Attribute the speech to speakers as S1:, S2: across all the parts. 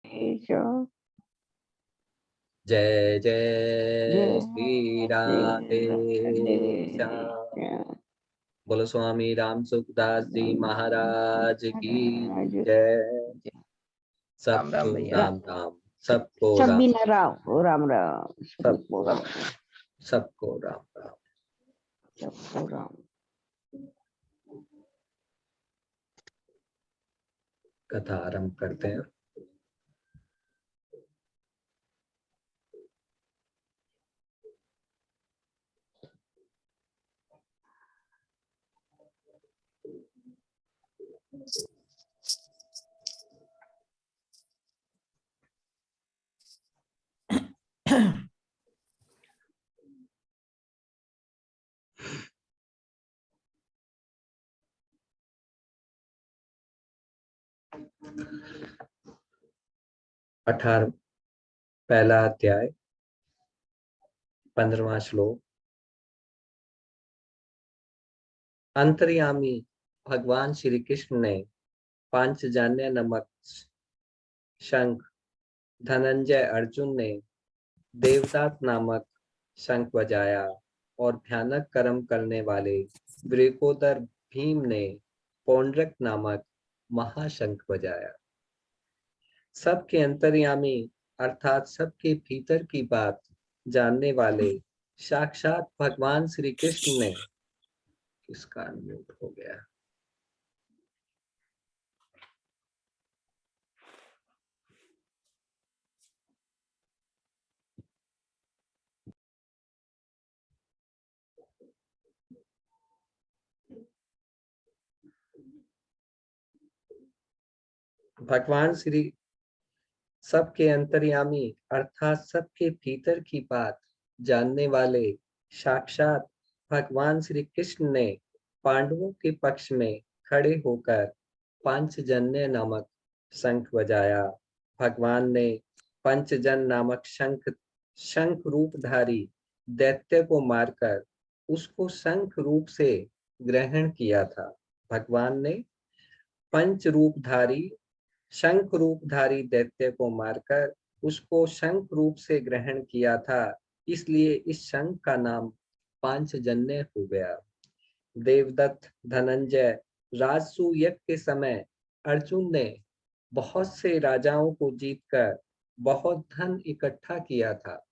S1: ईश्वर
S2: जय जय
S1: जय
S2: श्री
S1: श्री
S2: राधे
S1: राधे
S2: श्याम।
S1: श्याम।
S2: बोलो स्वामी राम सुखदास जी महाराज की
S1: महाराज
S2: जय।
S1: जय। राम राम
S2: सबको
S1: भैया।
S2: राम राम, सबको
S1: सब
S2: राम,
S1: बिना राम राम राम सबको
S2: सबको
S1: राम
S2: राम, सबको राम राम।
S1: सबको राम।
S2: कथा आरंभ करते हैं। अठारह पहला अध्याय 15वां श्लोक। अंतर्यामी भगवान श्री कृष्ण ने पांचजन्य नमक शंख, धनंजय अर्जुन ने देवदात नामक शंख बजाया और भयानक कर्म करने वाले वृकोदर भीम ने पौंड्रक नामक महाशंख बजाया। सबके अंतर्यामी अर्थात सबके भीतर की बात जानने वाले साक्षात भगवान श्री कृष्ण ने, किसका म्यूट हो गया, भगवान श्री सबके अंतर्यामी अर्थात सबके भीतर की बात जानने वाले साक्षात भगवान श्री कृष्ण ने पांडवों के पक्ष में खड़े होकर पांचजन्य नामक शंख बजाया। भगवान ने पंचजन नामक शंख शंख रूपधारी दैत्य को मारकर उसको शंख रूप से ग्रहण किया था। भगवान ने पंच रूपधारी शंख रूपधारी दैत्य को मारकर उसको शंख रूप से ग्रहण किया था, इसलिए इस शंख का नाम पांचजन्य हो गया। देवदत्त धनंजय राजसूय यज्ञ के समय अर्जुन ने बहुत से राजाओं को जीतकर बहुत धन इकट्ठा किया था।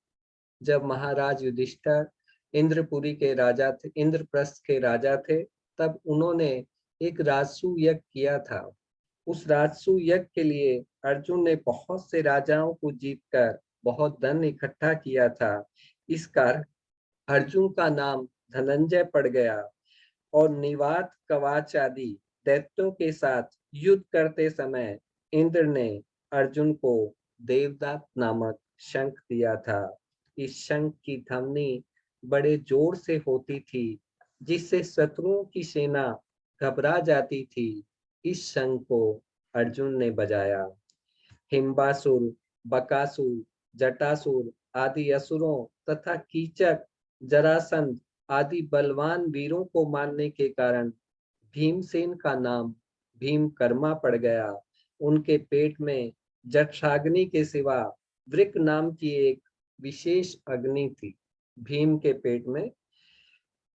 S2: जब महाराज युधिष्ठिर इंद्रपुरी के राजा थे, इंद्रप्रस्थ के राजा थे, तब उन्होंने एक राजसूय यज्ञ किया था। उस राजसूय यज्ञ के लिए अर्जुन ने बहुत से राजाओं को जीतकर बहुत धन इकट्ठा किया था। इस कारण अर्जुन का नाम धनंजय पड़ गया और निवात कवच आदि दैत्यों के साथ युद्ध करते समय इंद्र ने अर्जुन को देवदात नामक शंख दिया था। इस शंख की ध्वनि बड़े जोर से होती थी, जिससे शत्रुओं की सेना घबरा जाती थी। इस शंख को अर्जुन ने बजाया। हिम्बासुर, बकासुर, जटासुर आदि असुरों तथा कीचक, जरासंध आदि बलवान वीरों को मारने के कारण भीमसेन का नाम भीमकर्मा पड़ गया। उनके पेट में जठराग्नि के सिवा वृक नाम की एक विशेष अग्नि थी। भीम के पेट में,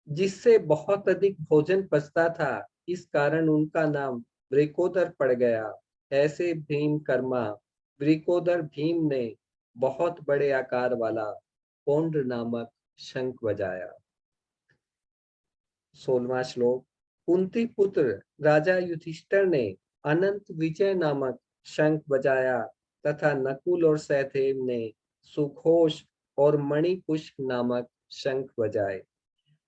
S2: जिससे बहुत अधिक भोजन पचता था, इस कारण उनका नाम वृकोदर पड़ गया। ऐसे भीमकर्मा वृकोदर भीम ने बहुत बड़े आकार वाला पौंड नामक शंख बजाया। 16वां श्लोक। कुंती पुत्र राजा युधिष्ठिर ने अनंत विजय नामक शंख बजाया तथा नकुल और सहदेव ने सुघोष और मणिपुष्प नामक शंख बजाए।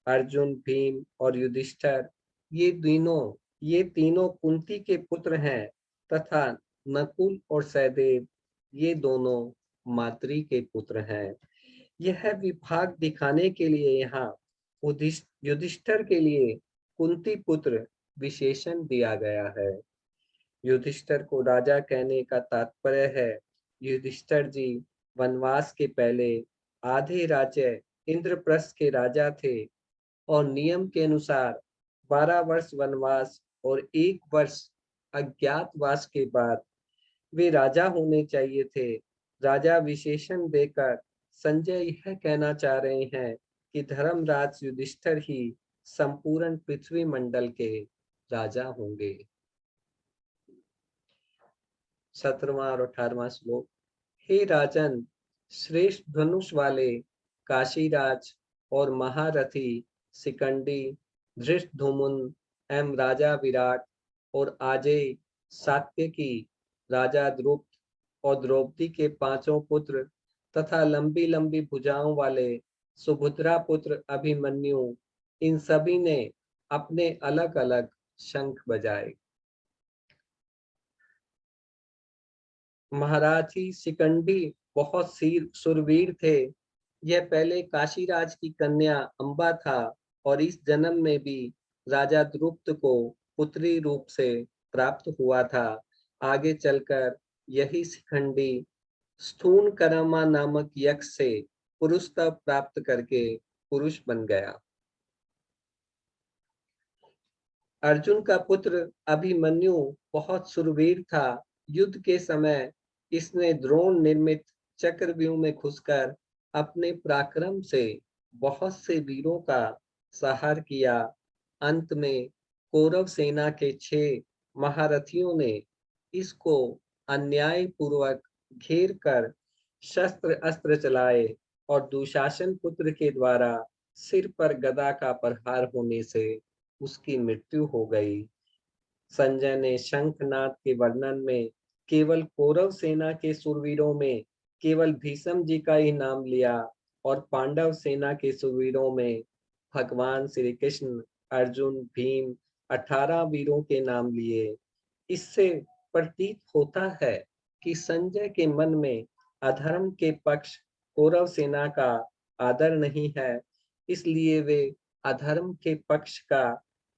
S2: अर्जुन, भीम और युधिष्ठिर ये तीनों कुंती के पुत्र हैं तथा नकुल और सहदेव ये दोनों माद्री के पुत्र हैं। यह विभाग दिखाने के लिए यहाँ युधिष्ठिर के लिए कुंती पुत्र विशेषण दिया गया है। युधिष्ठिर को राजा कहने का तात्पर्य है युधिष्ठिर जी वनवास के पहले आधे राज्य इंद्रप्रस्थ के राजा थे और नियम के अनुसार 12 वर्ष वनवास और 1 वर्ष अज्ञातवास के बाद वे राजा होने चाहिए थे। राजा विशेषण देकर संजय यह कहना चाह रहे हैं कि धर्मराज युधिष्ठिर ही संपूर्ण पृथ्वी मंडल के राजा होंगे। 17वां और 18वां श्लोक। हे राजन, श्रेष्ठ धनुष वाले काशीराज और महारथी सिकंदी, धृष्टद्युम्न एवं राजा विराट और अजेय सात्यकी, राजा द्रुपद और द्रौपदी के 5 पुत्र तथा लंबी लंबी भुजाओं वाले सुभद्रा पुत्र अभिमन्यु, इन सभी ने अपने अलग अलग शंख बजाए। महाराजी शिकंडी बहुत सुरवीर थे। यह पहले काशीराज की कन्या अंबा था और इस जन्म में भी राजा द्रुपद को पुत्री रूप से प्राप्त हुआ था। आगे चलकर यही शिखंडी स्थून करमा नामक यक्ष से पुरुषत्व प्राप्त करके पुरुष बन गया। अर्जुन का पुत्र अभिमन्यु बहुत सुरवीर था। युद्ध के समय इसने द्रोण निर्मित चक्रव्यूह में घुसकर अपने पराक्रम से बहुत से वीरों का संहार किया। अंत में कौरव सेना के 6 महारथियों ने इसको अन्याय पूर्वक घेर कर शस्त्र अस्त्र चलाए और दुशासन पुत्र के द्वारा सिर पर गदा का प्रहार होने से उसकी मृत्यु हो गई। संजय ने शंखनाद के वर्णन में केवल कौरव सेना के सूरवीरों में केवल भीष्म जी का ही नाम लिया और पांडव सेना के सूरवीरों में भगवान श्री कृष्ण, अर्जुन, भीम 18 वीरों के नाम लिए। इससे प्रतीत होता है कि संजय के मन में अधर्म के पक्ष कौरव सेना का आदर नहीं है, इसलिए वे अधर्म के पक्ष का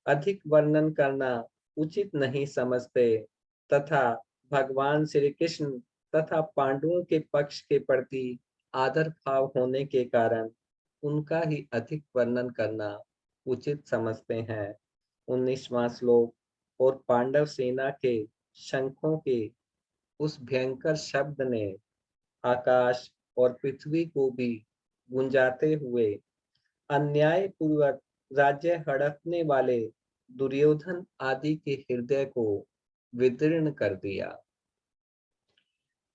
S2: अधिक वर्णन करना उचित नहीं समझते तथा भगवान श्री कृष्ण तथा पांडवों के पक्ष के प्रति आदर भाव होने के कारण उनका ही अधिक वर्णन करना उचित समझते हैं। 19वां श्लोक। और पांडव सेना के शंखों के उस भयंकर शब्द ने आकाश और पृथ्वी को भी गुंजाते हुए अन्याय पूर्वक राज्य हड़पने वाले दुर्योधन आदि के हृदय को विदीर्ण कर दिया।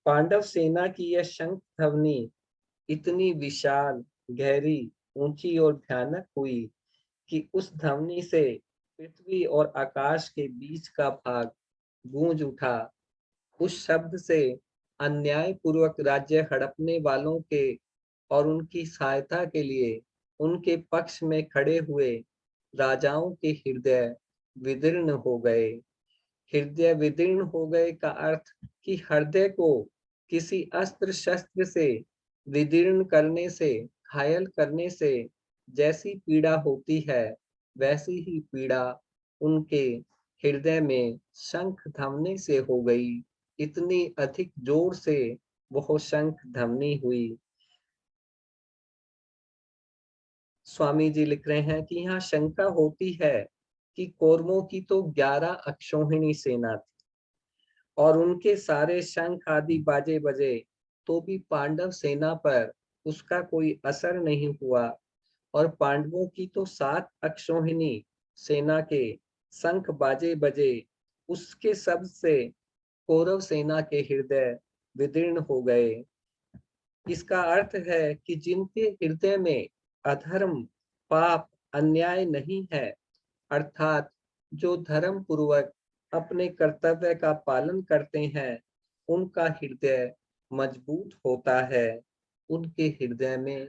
S2: पांडव सेना की यह शंख ध्वनि इतनी विशाल, गहरी, ऊंची और भयानक हुई कि उस ध्वनि से पृथ्वी और आकाश के बीच का भाग गूंज उठा। उस शब्द से अन्याय पूर्वक राज्य हड़पने वालों के और उनकी सहायता के लिए उनके पक्ष में खड़े हुए राजाओं के हृदय विदीर्ण हो गए। हृदय विदीर्ण हो गए का अर्थ कि हृदय को किसी अस्त्र शस्त्र से विदीर्ण करने से, घायल करने से जैसी पीड़ा होती है, वैसी ही पीड़ा उनके हृदय में शंख ध्वनि से हो गई। इतनी अधिक जोर से वह शंख ध्वनि हुई। स्वामी जी लिख रहे हैं कि यहाँ शंका होती है कि कौरवों की तो 11 अक्षौहिणी सेना थी और उनके सारे शंख आदि बाजे बजे, तो भी पांडव सेना पर उसका कोई असर नहीं हुआ। और पांडवों की तो 7 अक्षौहिणी सेना के शंख बाजे बजे, उसके शब्द से कौरव सेना के हृदय विदीर्ण हो गए। इसका अर्थ है कि जिनके हृदय में अधर्म, पाप, अन्याय नहीं है, अर्थात जो धर्म पूर्वक अपने कर्तव्य का पालन करते हैं, उनका हृदय मजबूत होता है। उनके हृदय में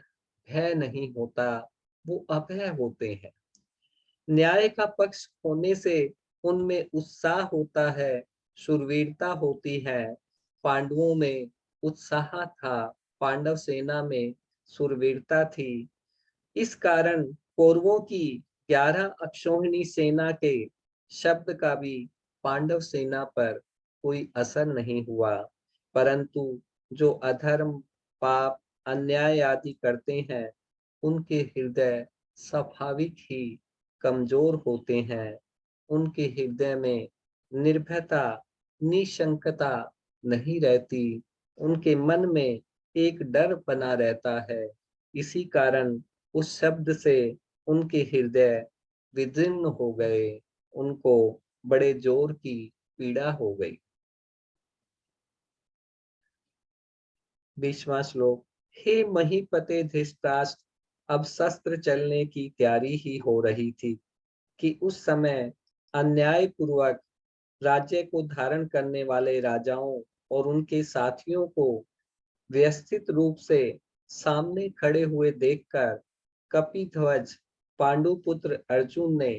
S2: भय नहीं होता, वो अभय होते हैं। न्याय का पक्ष होने से उनमें उत्साह होता है, शूरवीरता होती है। पांडवों में उत्साह था, पांडव सेना में शूरवीरता थी। इस कारण कौरवों की 11 अक्षौहिणी सेना के शब्द का भी पांडव सेना पर कोई असर नहीं हुआ, परंतु जो अधर्म, पाप, अन्याय आदि करते हैं, उनके हृदय स्वाभाविक ही कमजोर होते हैं। उनके हृदय में निर्भयता, निशंकता नहीं रहती, उनके मन में एक डर बना रहता है। इसी कारण उस शब्द से उनके हृदय विदीर्ण हो गए, उनको बड़े जोर की पीड़ा हो गई। 20वां श्लोक। हे महीपते धृतराष्ट्र, अब शस्त्र चलने की तैयारी ही हो रही थी कि उस समय अन्याय पूर्वक राज्य को धारण करने वाले राजाओं और उनके साथियों को व्यवस्थित रूप से सामने खड़े हुए देखकर कपिध्वज पांडुपुत्र अर्जुन ने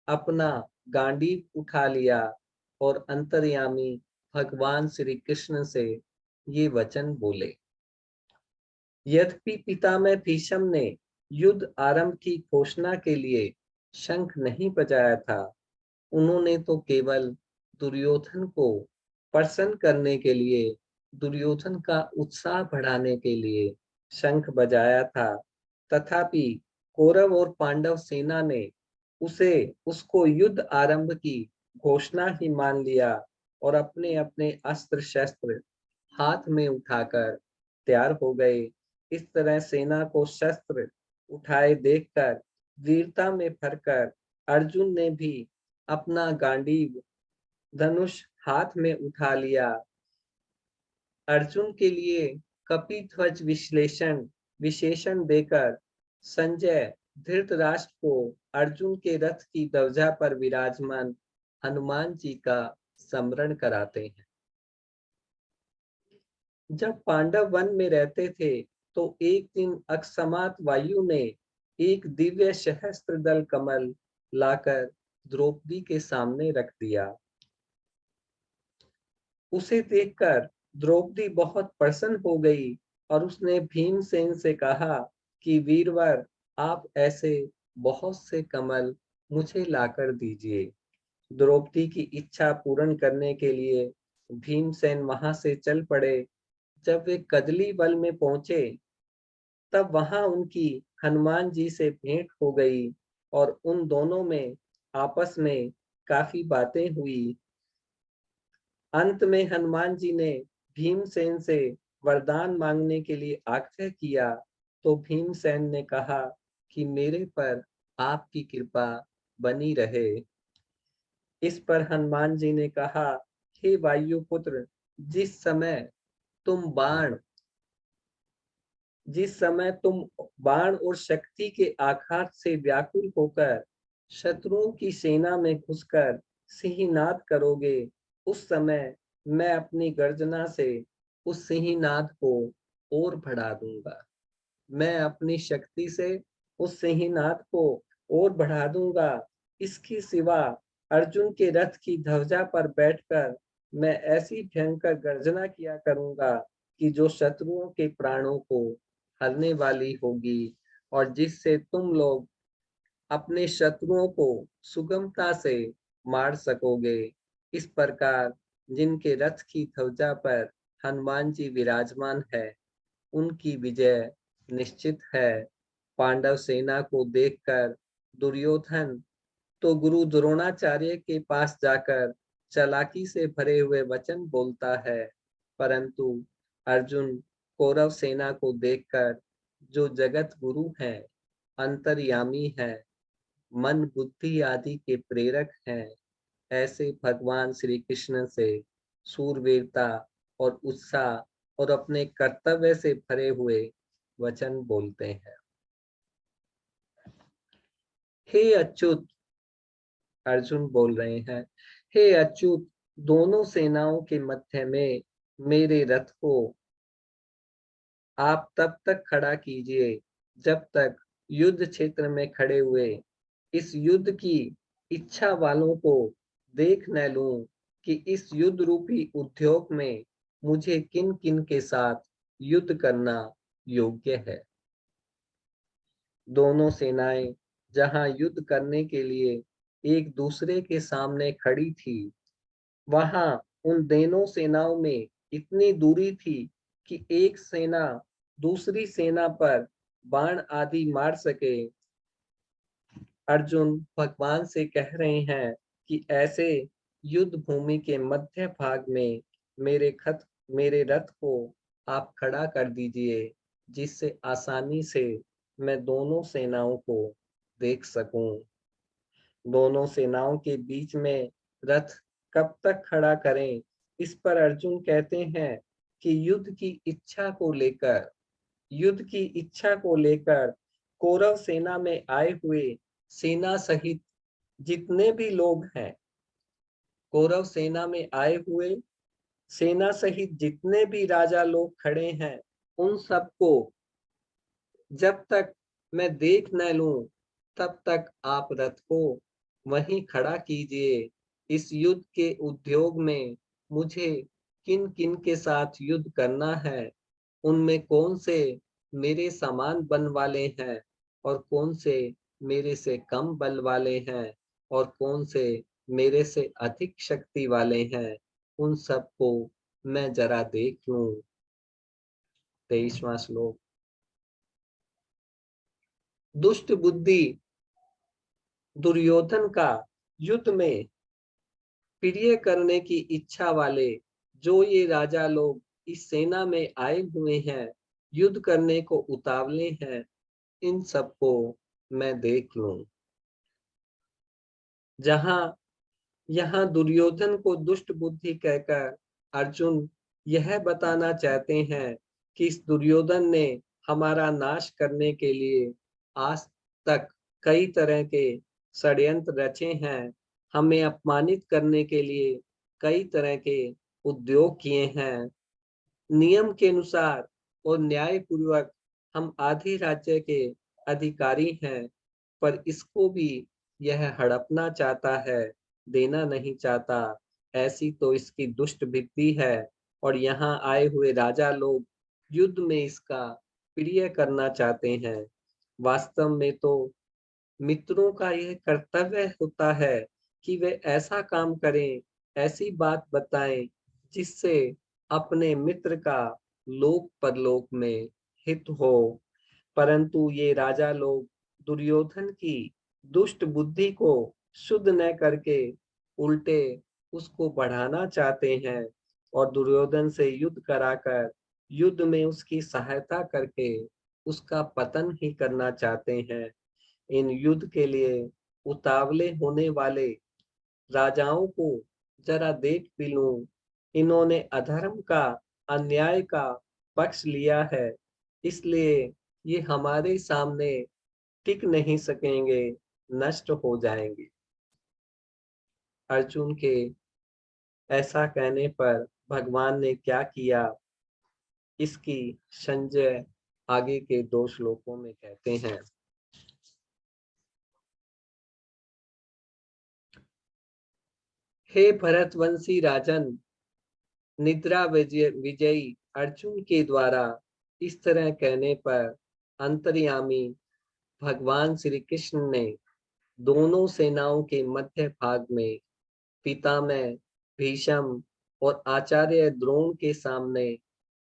S2: अपना गांडीव उठा लिया और अंतर्यामी भगवान श्री कृष्ण से ये वचन बोले। यद्यपि पितामह भीष्म ने युद्ध आरंभ की घोषणा के लिए शंख नहीं बजाया था, उन्होंने तो केवल दुर्योधन को प्रसन्न करने के लिए, दुर्योधन का उत्साह बढ़ाने के लिए शंख बजाया था। तथापि कौरव और पांडव सेना ने उसको युद्ध आरंभ की घोषणा ही मान लिया और अपने अपने अस्त्र शस्त्र हाथ में उठाकर तैयार हो गए। इस तरह सेना को शस्त्र उठाए देखकर वीरता में भरकर अर्जुन ने भी अपना गांडीव धनुष हाथ में उठा लिया। अर्जुन के लिए कपिध्वज विशेषण देकर संजय धृतराष्ट्र को अर्जुन के रथ की ध्वजा पर विराजमान हनुमान जी का स्मरण कराते हैं। जब पांडव वन में रहते थे तो एक दिन अकस्मात वायु ने एक दिव्य सहस्त्र दल कमल लाकर द्रौपदी के सामने रख दिया। उसे देखकर द्रौपदी बहुत प्रसन्न हो गई और उसने भीमसेन से कहा कि वीरवर, आप ऐसे बहुत से कमल मुझे लाकर दीजिए। द्रौपदी की इच्छा पूर्ण करने के लिए भीमसेन वहां से चल पड़े। जब वे कदली बल में पहुंचे तब वहां उनकी हनुमान जी से भेंट हो गई और उन दोनों में आपस में काफी बातें हुई। अंत में हनुमान जी ने भीमसेन से वरदान मांगने के लिए आग्रह किया तो भीमसेन ने कहा कि मेरे पर आपकी कृपा बनी रहे। इस पर हनुमान जी ने कहा, हे वायुपुत्र, जिस समय तुम बाण और शक्ति के आघात से व्याकुल होकर शत्रुओं की सेना में घुसकर सिंहनाद करोगे, उस समय मैं अपनी गर्जना से उस सिंहनाद को और बढ़ा दूंगा। मैं अपनी शक्ति से उस सिंहनाद को और बढ़ा दूंगा। इसके सिवा अर्जुन के रथ की ध्वजा पर बैठकर मैं ऐसी भयंकर गर्जना किया करूंगा कि जो शत्रुओं के प्राणों को हरने वाली होगी और जिससे तुम लोग अपने शत्रुओं को सुगमता से मार सकोगे। इस प्रकार जिनके रथ की ध्वजा पर हनुमान जी विराजमान है, उनकी विजय निश्चित है। पांडव सेना को देखकर दुर्योधन तो गुरु द्रोणाचार्य के पास जाकर चालाकी से भरे हुए वचन बोलता है, परंतु अर्जुन कौरव सेना को देखकर, जो जगत गुरु हैं, अंतर्यामी हैं, मन बुद्धि आदि के प्रेरक हैं, ऐसे भगवान श्री कृष्ण से सूरवीरता और उत्साह और अपने कर्तव्य से भरे हुए वचन बोलते हैं। हे अच्युत, अर्जुन बोल रहे हैं, हे अच्युत, दोनों सेनाओं के मध्य में मेरे रथ को आप तब तक खड़ा कीजिए जब तक युद्ध क्षेत्र में खड़े हुए इस युद्ध की इच्छा वालों को देख न लूं कि इस युद्ध रूपी उद्योग में मुझे किन किन के साथ युद्ध करना योग्य है। दोनों सेनाएं जहां युद्ध करने के लिए एक दूसरे के सामने खड़ी थी, वहां उन दोनों सेनाओं में इतनी दूरी थी कि एक सेना दूसरी सेना पर बाण आदि मार सके। अर्जुन भगवान से कह रहे हैं कि ऐसे युद्ध भूमि के मध्य भाग में मेरे रथ को आप खड़ा कर दीजिए, जिससे आसानी से मैं दोनों सेनाओं को देख सकूं। दोनों सेनाओं के बीच में रथ कब तक खड़ा करें? इस पर अर्जुन कहते हैं कि युद्ध की इच्छा को लेकर कौरव सेना में आए हुए सेना सहित जितने भी लोग हैं, कौरव सेना में आए हुए सेना सहित जितने भी राजा लोग खड़े हैं, उन सबको जब तक मैं देख न लूं, तब तक आप रथ को वहीं खड़ा कीजिए। इस युद्ध के उद्योग में मुझे किन किन के साथ युद्ध करना है, उनमें कौन से मेरे समान बल वाले हैं और कौन से मेरे से कम बल वाले हैं और कौन से मेरे से अधिक शक्ति वाले हैं, उन सबको मैं जरा देख लूं। 23वां श्लोक। दुष्ट बुद्धि दुर्योधन का युद्ध में प्रिय करने की इच्छा वाले जो ये राजा लोग इस सेना में आए हुए हैं, युद्ध करने को उतावले हैं, इन सबको मैं देख लूं। यहाँ दुर्योधन को दुष्ट बुद्धि कहकर अर्जुन यह बताना चाहते हैं कि इस दुर्योधन ने हमारा नाश करने के लिए आज तक कई तरह के षड्यंत्र रचे हैं, हमें अपमानित करने के लिए कई तरह के उद्योग किए हैं। नियम के अनुसार और न्याय पूर्वक हम आधे राज्य के अधिकारी हैं, पर इसको भी यह हड़पना चाहता है, देना नहीं चाहता। ऐसी तो इसकी दुष्ट बुद्धि है और यहाँ आए हुए राजा लोग युद्ध में इसका प्रिय करना चाहते हैं। वास्तव में तो मित्रों का यह कर्तव्य होता है कि वे ऐसा काम करें, ऐसी बात बताएं जिससे अपने मित्र का लोक परलोक में हित हो। परंतु ये राजा लोग दुर्योधन की दुष्ट बुद्धि को शुद्ध न करके उल्टे उसको बढ़ाना चाहते हैं और दुर्योधन से युद्ध कराकर युद्ध में उसकी सहायता करके उसका पतन ही करना चाहते हैं। इन युद्ध के लिए उतावले होने वाले राजाओं को जरा देख भी लूं। इन्होंने अधर्म का, अन्याय का पक्ष लिया है, इसलिए ये हमारे सामने टिक नहीं सकेंगे, नष्ट हो जाएंगे। अर्जुन के ऐसा कहने पर भगवान ने क्या किया, इसकी संजय आगे के 2 श्लोकों में कहते हैं। हे भरतवंशी राजन, निद्रा विजयी अर्जुन के द्वारा इस तरह कहने पर अंतर्यामी भगवान श्री कृष्ण ने दोनों सेनाओं के मध्य भाग में पितामह भीष्म और आचार्य द्रोण के सामने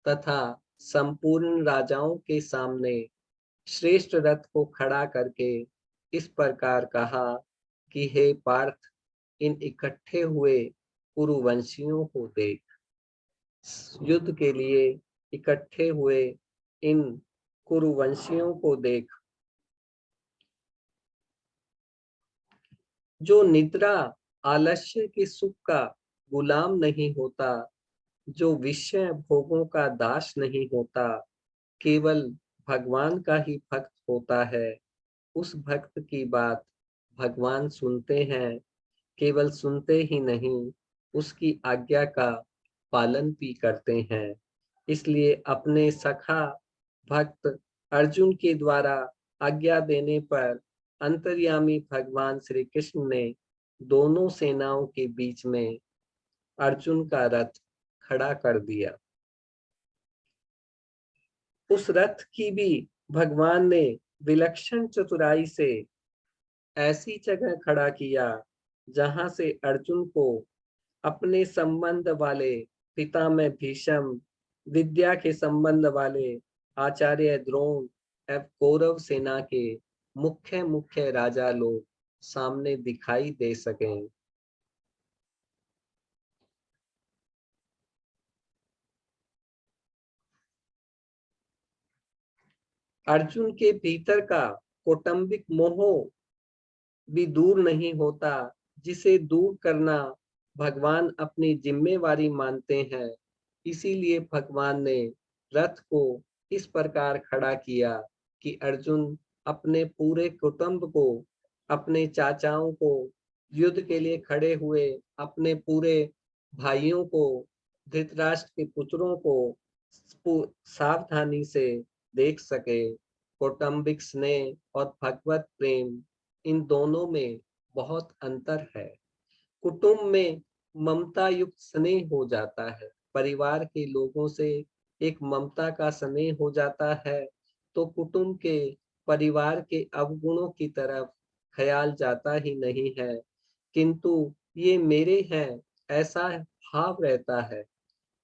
S2: तथा संपूर्ण राजाओं के सामने श्रेष्ठ रथ को खड़ा करके इस प्रकार कहा कि हे पार्थ, इन इकट्ठे हुए कुरुवंशियों को देख। युद्ध के लिए इकट्ठे हुए इन कुरुवंशियों को देख, जो निद्रा आलस्य के सुख का गुलाम नहीं होता, जो विषय भोगों का दास नहीं होता, केवल भगवान का ही भक्त होता है। उस भक्त की बात भगवान सुनते हैं, केवल सुनते ही नहीं, उसकी आज्ञा का पालन भी करते हैं। इसलिए अपने सखा भक्त अर्जुन के द्वारा आज्ञा देने पर अंतर्यामी भगवान श्री कृष्ण ने दोनों सेनाओं के बीच में अर्जुन का रथ खड़ा कर दिया। उस रथ की भी भगवान ने विलक्षण चतुराई से ऐसी जगह खड़ा किया जहां से अर्जुन को अपने संबंध वाले पितामह भीष्म, विद्या के संबंध वाले आचार्य द्रोण एवं कौरव सेना के मुख्य मुख्य राजा लोग सामने दिखाई दे सकें। अर्जुन के भीतर का कौटुंबिक मोह भी दूर नहीं होता, जिसे दूर करना भगवान अपनी जिम्मेवारी मानते हैं। इसीलिए भगवान ने रथ को इस प्रकार खड़ा किया कि अर्जुन अपने पूरे कुटुंब को, अपने चाचाओं को, युद्ध के लिए खड़े हुए अपने पूरे भाइयों को, धृतराष्ट्र के पुत्रों को सावधानी से देख सके। कौटुंबिक स्नेह और भगवत प्रेम, इन दोनों में बहुत अंतर है। कुटुंब में ममता युक्त स्नेह हो जाता है, परिवार के लोगों से एक ममता का स्नेह हो जाता है, तो कुटुंब के, परिवार के अवगुणों की तरफ ख्याल जाता ही नहीं है। किंतु ये मेरे हैं ऐसा भाव रहता है।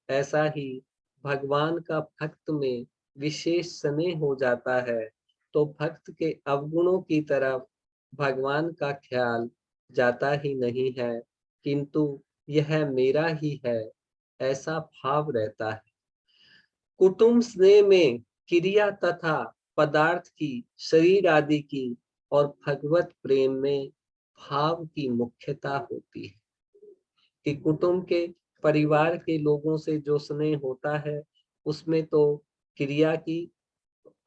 S2: ऐसा ही भगवान का भक्त में विशेष स्नेह हो जाता है, तो भक्त के अवगुणों की तरफ भगवान का ख्याल जाता ही नहीं है, किंतु यह मेरा ही है ऐसा भाव रहता है। कुटुंब स्नेह में क्रिया तथा पदार्थ की, शरीर आदि की, और भगवत प्रेम में भाव की मुख्यता होती है। कि कुटुंब के, परिवार के लोगों से जो स्नेह होता है उसमें तो क्रिया की,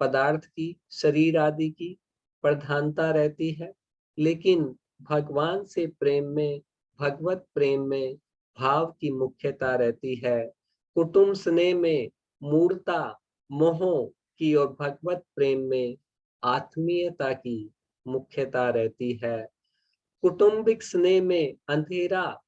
S2: पदार्थ की, शरीर आदि की प्रधानता रहती है, लेकिन भगवान से प्रेम में, भगवत प्रेम में भाव की मुख्यता रहती है। कुटुंब स्नेह में मूर्ता, मोह की, और भगवत प्रेम में आत्मीयता की मुख्यता रहती है। कुटुंबिक स्नेह में अंधेरा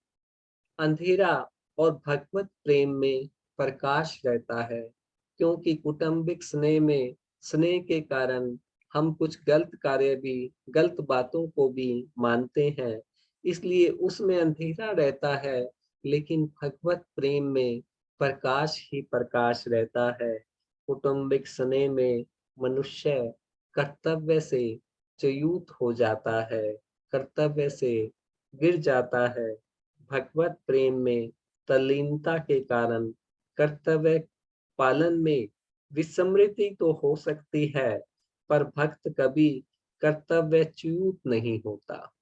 S2: अंधेरा और भगवत प्रेम में प्रकाश रहता है, क्योंकि कौटुंबिक स्नेह में, स्नेह के कारण हम कुछ गलत कार्य भी, गलत बातों को भी मानते हैं, इसलिए उसमें अंधेरा रहता है। लेकिन भगवत प्रेम में प्रकाश ही प्रकाश रहता है। कौटुंबिक स्नेह में मनुष्य कर्तव्य से च्युत हो जाता है, कर्तव्य से गिर जाता है। भगवत प्रेम में तल्लीनता के कारण कर्तव्य पालन में विस्मृति तो हो सकती है, पर भक्त कभी कर्तव्यच्युत नहीं होता।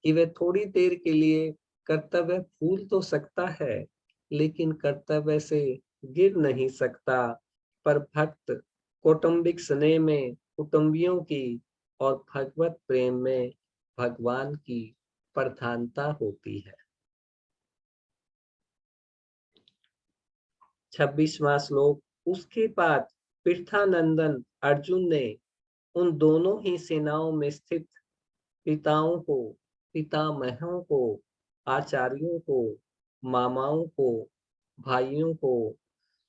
S2: कि वे थोड़ी देर के लिए कर्तव्य भूल तो सकता है, लेकिन कर्तव्य से गिर नहीं सकता। पर भक्त कौटुंबिक स्नेह में कुटुंबियों की, और भगवत प्रेम में भगवान की प्रधानता होती है। 26वां श्लोक। उसके बाद पृथानंदन अर्जुन ने उन दोनों ही सेनाओं में स्थित पिताओं को, पितामहों को, आचार्यों को, मामाओं को, भाइयों को,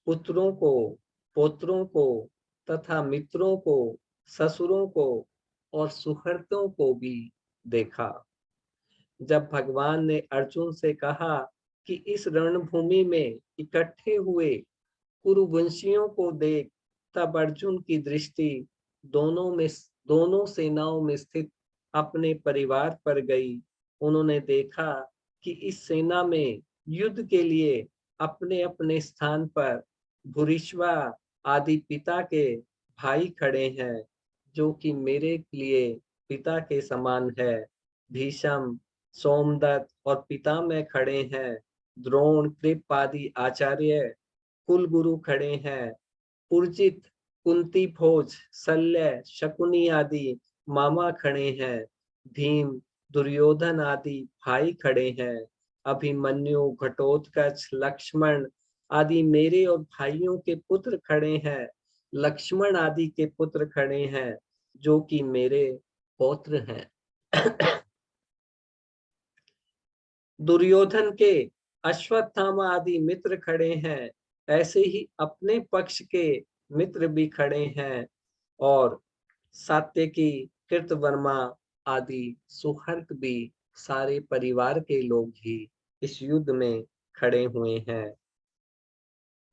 S2: पुत्रों को, पौत्रों को, तथा मित्रों को, ससुरों को और सुहृदों को भी देखा। जब भगवान ने अर्जुन से कहा कि इस रणभूमि में इकट्ठे हुए कुरुवंशियों को देख, तब अर्जुन की दृष्टि दोनों सेनाओं में स्थित अपने परिवार पर गई। उन्होंने देखा कि इस सेना में युद्ध के लिए अपने अपने स्थान पर भूरिश्वा आदि पिता के भाई खड़े हैं, जो कि मेरे लिए पिता के समान है। भीष्म, सोमदत्त और पितामह खड़े हैं। द्रोण, कृप आदि आचार्य कुल गुरु खड़े हैं। पुरजित, कुंती भोज, शल्य, शकुनी आदि मामा खड़े हैं। भीम, दुर्योधन आदि भाई खड़े हैं। अभिमन्यु, घटोत्कच, लक्ष्मण आदि मेरे और भाइयों के पुत्र खड़े हैं। लक्ष्मण आदि के पुत्र खड़े हैं, जो कि मेरे पौत्र हैं। दुर्योधन के अश्वत्थामा आदि मित्र खड़े हैं। ऐसे ही अपने पक्ष के मित्र भी खड़े हैं, और सात्यकी, कृतवर्मा आदि सुहृद भी, सारे परिवार के लोग ही इस युद्ध में खड़े हुए हैं।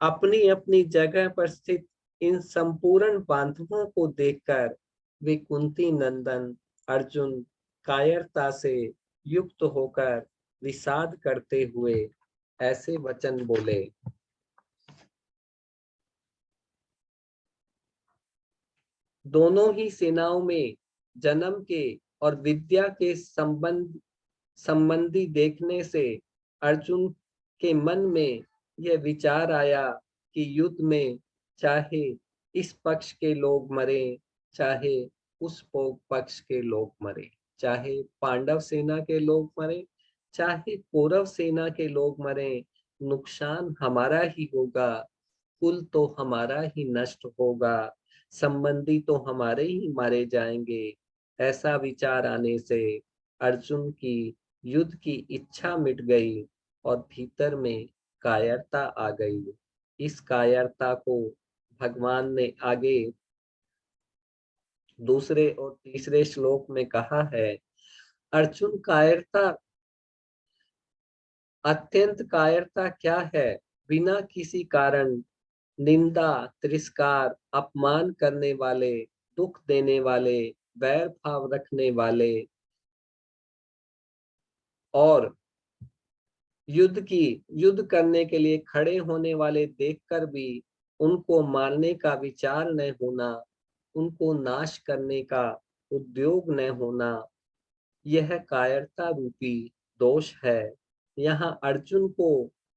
S2: अपनी अपनी जगह पर स्थित इन संपूर्ण बांधवों को देखकर वे कुंती नंदन अर्जुन कायरता से युक्त होकर विषाद करते हुए ऐसे वचन बोले। दोनों ही सेनाओं में जन्म के और विद्या के संबंधी देखने से अर्जुन के मन में यह विचार आया कि युद्ध में चाहे इस पक्ष के लोग मरे, चाहे उस पक्ष के लोग मरे, चाहे पांडव सेना के लोग मरे, चाहे कौरव सेना के लोग मरे, नुकसान हमारा ही होगा, कुल तो हमारा ही नष्ट होगा, संबंधी तो हमारे ही मारे जाएंगे। ऐसा विचार आने से अर्जुन की युद्ध की इच्छा मिट गई और भीतर में कायरता आ गई। इस कायरता को भगवान ने आगे दूसरे और तीसरे श्लोक में कहा है। अर्जुन, कायरता, अत्यंत कायरता क्या है? बिना किसी कारण निंदा, तिरस्कार, अपमान करने वाले, दुख देने वाले, वैर भाव रखने वाले और युद्ध करने के लिए खड़े होने वाले देखकर भी उनको मारने का विचार न होना, उनको नाश करने का उद्योग न होना, यह कायरता रूपी दोष है। यहाँ अर्जुन को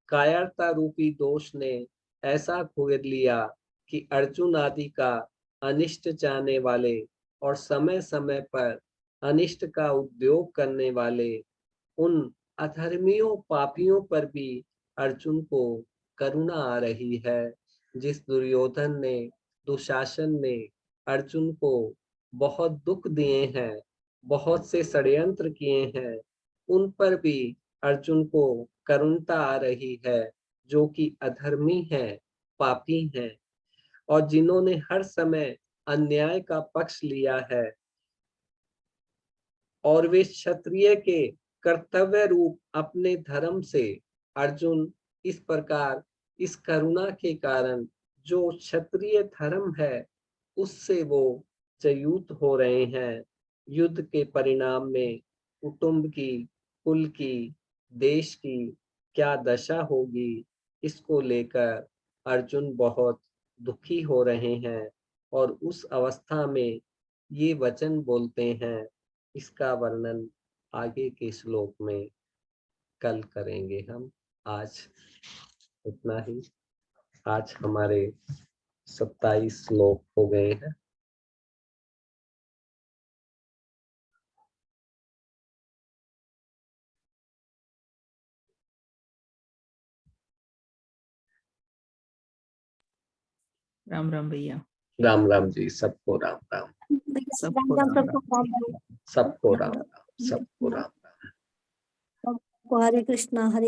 S2: कायरता रूपी दोष ने ऐसा घेर लिया कि अर्जुन आदि का अनिष्ट चाहने वाले और समय समय पर अनिष्ट का उद्योग करने वाले उन अधर्मियों पापियों पर भी अर्जुन को करुणा आ रही है। जिस दुर्योधन ने, दुशासन ने अर्जुन को बहुत दुख दिए हैं, बहुत से षड्यंत्र किए हैं, उन पर भी अर्जुन को करुणता आ रही है, जो कि अधर्मी हैं, पापी हैं और जिन्होंने हर समय अन्याय का पक्ष लिया है और वे क्षत्रिय के कर्तव्य रूप अपने धर्म से अर्जुन इस प्रकार इस करुणा के कारण जो क्षत्रिय धर्म है उससे वो च्युत हो रहे हैं। युद्ध के परिणाम में कुटुंब की, कुल की, देश की क्या दशा होगी, इसको लेकर अर्जुन बहुत दुखी हो रहे हैं और उस अवस्था में ये वचन बोलते हैं। इसका वर्णन आगे के श्लोक में कल करेंगे हम। आज इतना ही। आज हमारे 27 श्लोक हो गए हैं।
S1: राम राम भैया।
S2: राम राम जी, सबको राम राम,
S1: सबको राम राम।
S2: सबको राम राम, सबको राम राम।
S3: हरे कृष्णा हरे